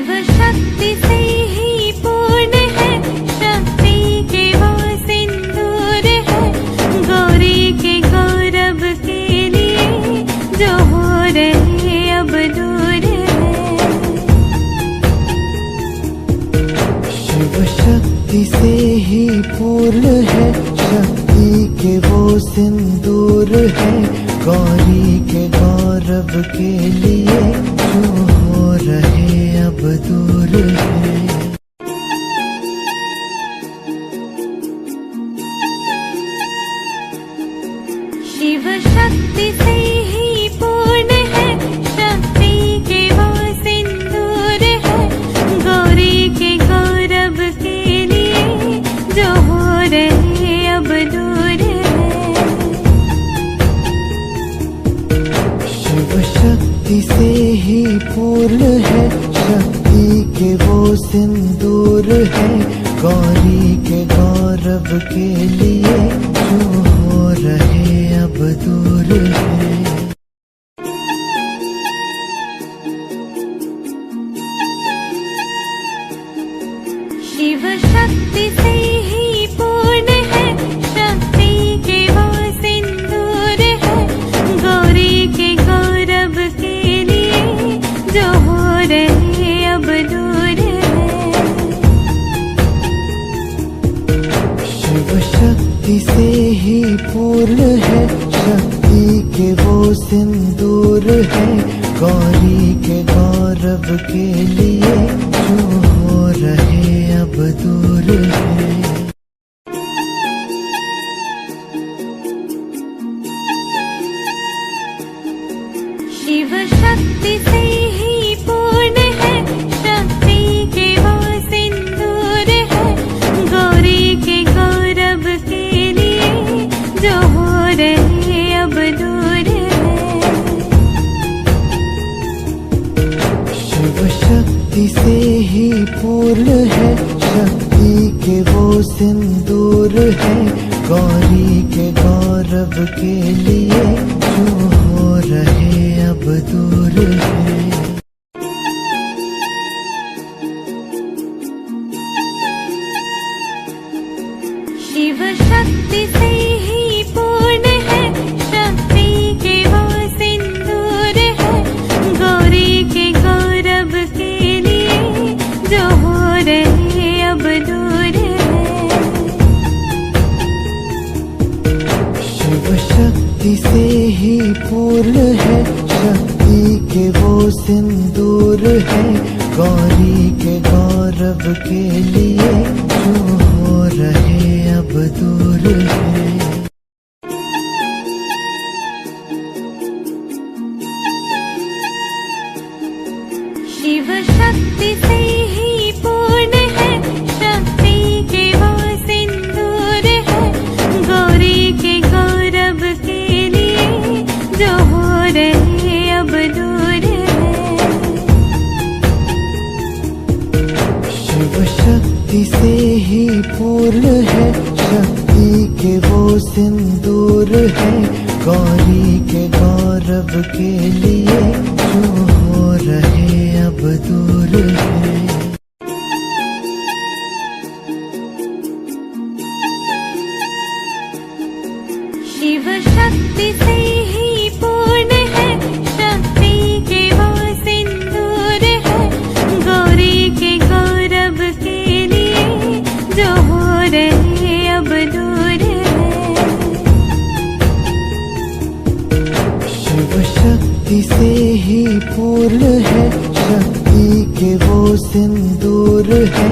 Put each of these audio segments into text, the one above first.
शिव शक्ति से ही पूर्ण है, शक्ति के वो सिंदूर है, गौरी के गौरव के लिए जो हो रहे अब दूर है। शिव शक्ति से ही पूर्ण है, शक्ति के वो सिंदूर है, गौरी के गौरव के लिए जो हो रहे अब दूर है। शिव शक्ति से ही पूर्ण है, शक्ति के वो सिंदूर है, गौरी के गौरव के लिए जो हो रहे अब दूर है। शिव शक्ति से ही पूर्ण है, शक्ति के वो सिंदूर है, गौरी के गौरव के लिए जो हो रहे अब दूर है। शिव शक्ति से ही पूर्ण है, शक्ति के वो सिंदूर है, गौरी के गौरव के लिए जो हो रहे अब दूर है। शिव शक्ति से ही पूर्ण है, शक्ति के वो सिंदूर है, गौरी के गौरव के लिए जो हो रहे अब दूर है। शिव शक्ति से ही पूर्ण है, शक्ति के वो सिंदूर है, गौरी के गौरव के लिए जो हो रहे अब दूर है। शिव शक्ति से ही पूर्ण है, शक्ति के वो सिंदूर है, गौरी के गौरव के लिए जो हो रहे अब दूर है। शिव शक्ति से ही पूर्ण है, शक्ति के वो सिंदूर है, गौरी के गौरव के लिए जो हो रहे अब दूर है। शिव शक्ति से ही पूर्ण है, शक्ति के वो सिंदूर है, गौरी के गौरव के लिए जो हो रहे अब दूर है। शिव शक्ति से ही पूर्ण है, शक्ति के वो सिंदूर है, गौरी के गौरव के लिए जो हो रहे अब दूर है। शिव शक्ति से ही पूर्ण है, शक्ति के वो सिंदूर है, गौरी के गौरव के लिए जो हो रहे अब दूर है। शिव शक्ति से ही पूर्ण है, शक्ति के वो सिंदूर है, गौरी के गौरव के लिए जो हो रहे अब दूर है। शिव शक्ति से ही पूर्ण है, शक्ति के वो सिंदूर है,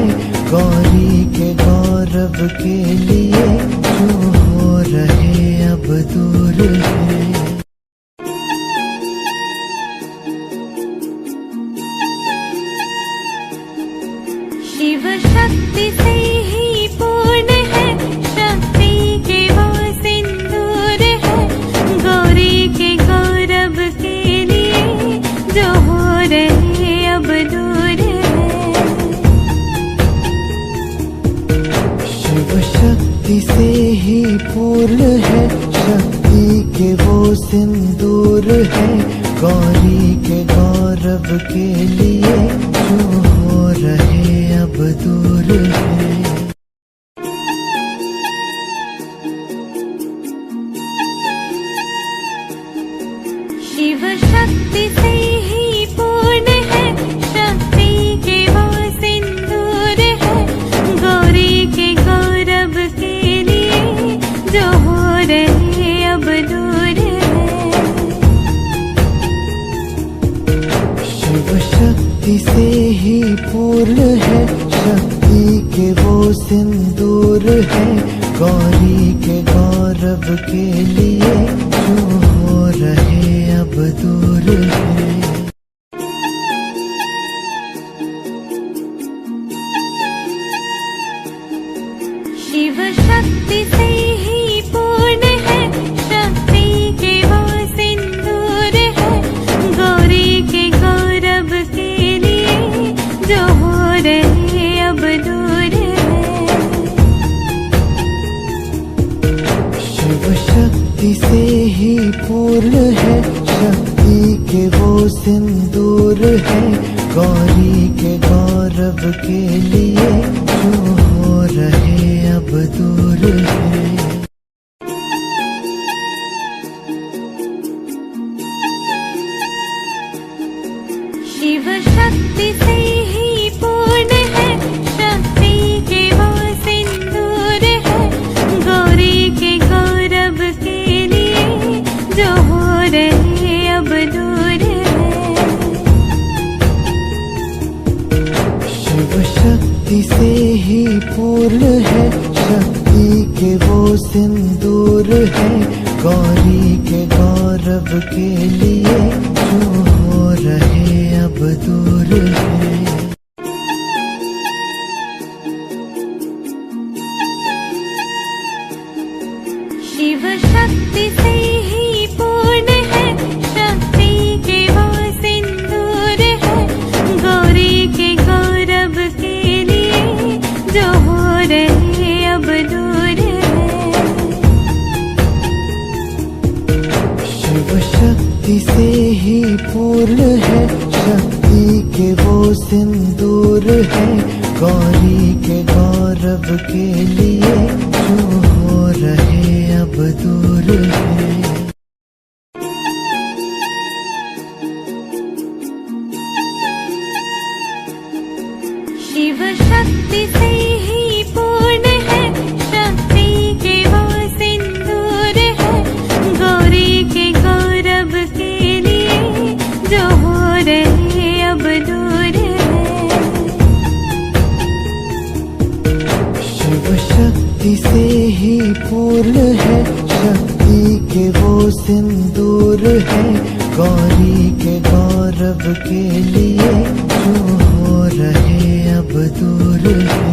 गौरी के गौरव के लिए जो हो रहे अब दूर है। शिव शक्ति से ही पूर्ण है, शक्ति के वो सिंदूर है, गौरी के गौरव के लिए जो हो रहे अब दूर है। शिव शक्ति से ही पूर्ण है, शक्ति के वो सिंदूर है, गौरी के गौरव के लिए जो हो शिव शक्ति से ही पूर्ण है, शक्ति के वो सिंदूर है, गौरी के गौरव के लिए जो हो रहे अब दूर है। शिव शक्ति से ही पूर्ण है, शक्ति के वो सिंदूर है, गौरी के गौरव के लिए जो हो रहे अब दूर है। शिव शक्ति से ही पूर्ण है, शक्ति के वो सिंदूर है, गौरी के गौरव के लिए जो हो रहे अब दूर है। शिव शक्ति से ही पूर्ण है, शक्ति के वो सिंदूर है, गौरी के गौरव के लिए जो हो रहे अब दूर है। शिव शक्ति से ही पूर्ण है, शक्ति के वो सिंदूर है, गौरी के गौरव के लिए जो हो रहे अब दूर है। शिव शक्ति से ही पूर्ण है, शक्ति के वो सिंदूर है, गौरी के गौरव के लिए जो हो रहे अब दूर है। शिव शक्ति से ही पूर्ण है, शक्ति के वो सिंदूर है, गौरी के गौरव के लिए जो हो रहे अब दूर है। शिव शक्ति से ही पूर्ण है, शक्ति के वो सिंदूर है, गौरी के गौरव के लिए जो हो रहे अब दूर है। शिव शक्ति से ही पूर्ण है, शक्ति के वो सिंदूर है, गौरी के गौरव के लिए जो हो रहे अब दूर है। शिव शक्ति से ही पूर्ण है, शक्ति के वो सिंदूर है, गौरी के गौरव के लिए जो हो रहे अब दूर है।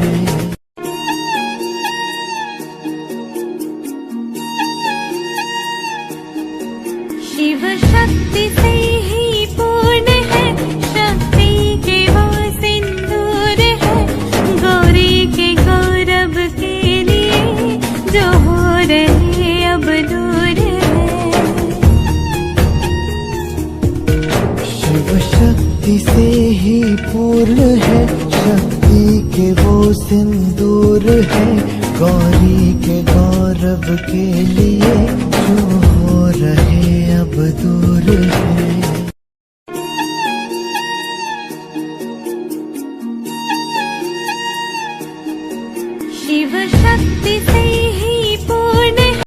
शिव शक्ति से ही पूर्ण है, शक्ति के वो सिंदूर है, गौरी के गौरव के लिए जो हो रहे अब दूर है। शिव शक्ति से ही पूर्ण है, शक्ति के वो सिंदूर है, गौरी के गौरव के लिए जो हो रहे अब दूर है। शिव शक्ति से